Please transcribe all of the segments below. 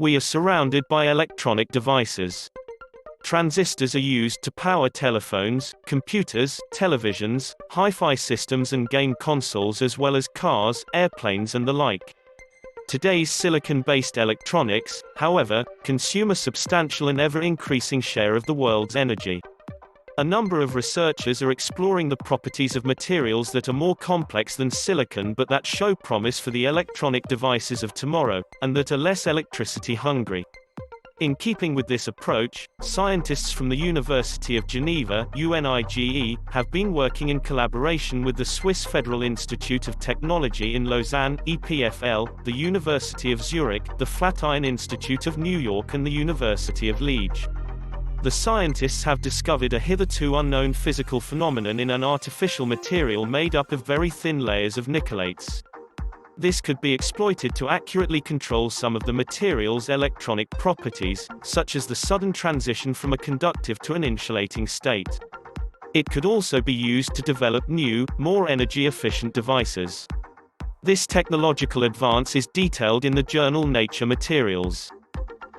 We are surrounded by electronic devices. Transistors are used to power telephones, computers, televisions, hi-fi systems and game consoles, as well as cars, airplanes and the like. Today's silicon-based electronics, however, consume a substantial and ever-increasing share of the world's energy. A number of researchers are exploring the properties of materials that are more complex than silicon but that show promise for the electronic devices of tomorrow, and that are less electricity hungry. In keeping with this approach, scientists from the University of Geneva, UNIGE, have been working in collaboration with the Swiss Federal Institute of Technology in Lausanne, EPFL, the University of Zurich, the Flatiron Institute of New York and the University of Liège. The scientists have discovered a hitherto unknown physical phenomenon in an artificial material made up of very thin layers of nickelates. This could be exploited to accurately control some of the material's electronic properties, such as the sudden transition from a conductive to an insulating state. It could also be used to develop new, more energy-efficient devices. This technological advance is detailed in the journal Nature Materials.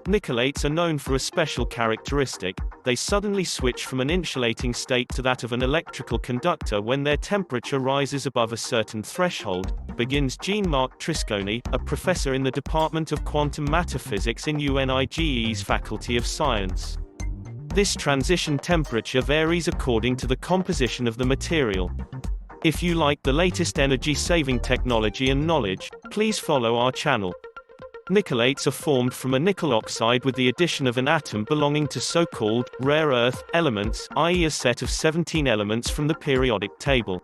Nickelates are known for a special characteristic: they suddenly switch from an insulating state to that of an electrical conductor when their temperature rises above a certain threshold, begins Jean-Marc Trisconi, a professor in the Department of Quantum Matter Physics in UNIGE's Faculty of Science. This transition temperature varies according to the composition of the material. If you like the latest energy-saving technology and knowledge, please follow our channel. Nickelates are formed from a nickel oxide with the addition of an atom belonging to so-called rare earth elements, i.e. a set of 17 elements from the periodic table.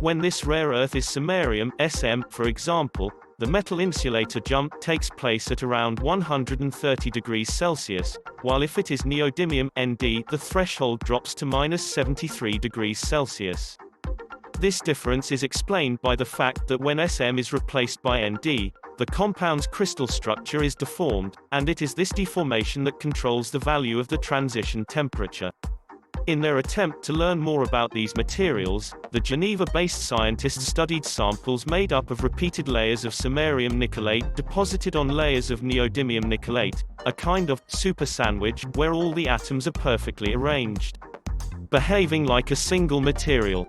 When this rare earth is samarium, Sm, for example, the metal insulator jump takes place at around 130 degrees Celsius, while if it is neodymium, Nd, the threshold drops to -73 degrees Celsius. This difference is explained by the fact that when Sm is replaced by Nd, the compound's crystal structure is deformed, and it is this deformation that controls the value of the transition temperature. In their attempt to learn more about these materials, the Geneva-based scientists studied samples made up of repeated layers of samarium nickelate deposited on layers of neodymium nickelate, a kind of super sandwich where all the atoms are perfectly arranged, behaving like a single material.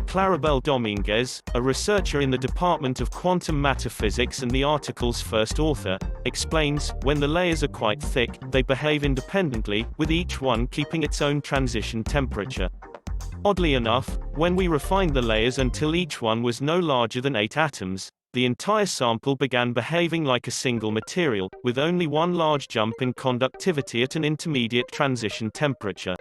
Claribel Dominguez, a researcher in the Department of Quantum Matter Physics and the article's first author, explains, when the layers are quite thick, they behave independently, with each one keeping its own transition temperature. Oddly enough, when we refined the layers until each one was no larger than 8 atoms, the entire sample began behaving like a single material, with only one large jump in conductivity at an intermediate transition temperature.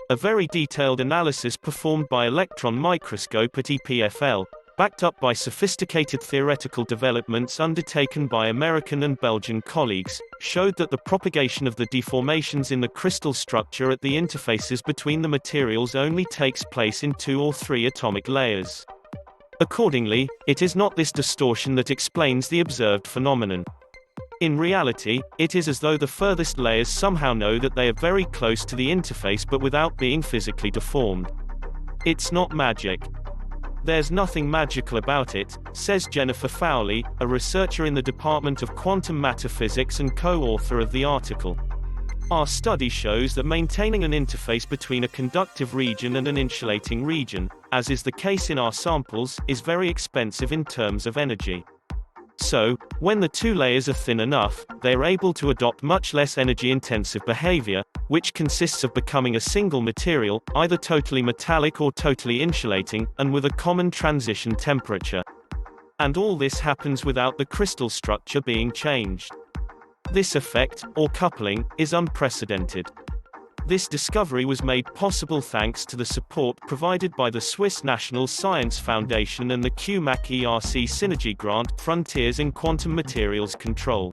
A very detailed analysis performed by electron microscope at EPFL, backed up by sophisticated theoretical developments undertaken by American and Belgian colleagues, showed that the propagation of the deformations in the crystal structure at the interfaces between the materials only takes place in 2 or 3 atomic layers. Accordingly, it is not this distortion that explains the observed phenomenon. In reality, it is as though the furthest layers somehow know that they are very close to the interface but without being physically deformed. It's not magic. There's nothing magical about it, says Jennifer Fowley, a researcher in the Department of Quantum Matter Physics and co-author of the article. Our study shows that maintaining an interface between a conductive region and an insulating region, as is the case in our samples, is very expensive in terms of energy. So, when the 2 layers are thin enough, they are able to adopt much less energy-intensive behavior, which consists of becoming a single material, either totally metallic or totally insulating, and with a common transition temperature. And all this happens without the crystal structure being changed. This effect, or coupling, is unprecedented. This discovery was made possible thanks to the support provided by the Swiss National Science Foundation and the QMAC-ERC Synergy Grant, Frontiers in Quantum Materials Control.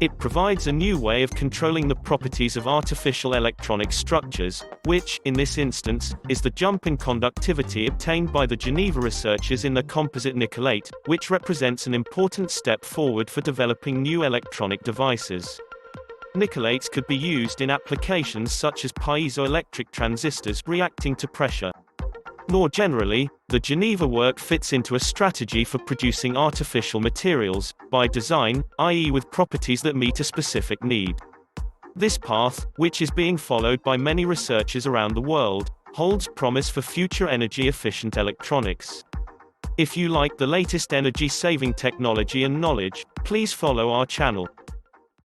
It provides a new way of controlling the properties of artificial electronic structures, which, in this instance, is the jump in conductivity obtained by the Geneva researchers in the composite nickelate, which represents an important step forward for developing new electronic devices. Nickelates could be used in applications such as piezoelectric transistors reacting to pressure. More generally, the Geneva work fits into a strategy for producing artificial materials, by design, i.e. with properties that meet a specific need. This path, which is being followed by many researchers around the world, holds promise for future energy-efficient electronics. If you like the latest energy-saving technology and knowledge, please follow our channel.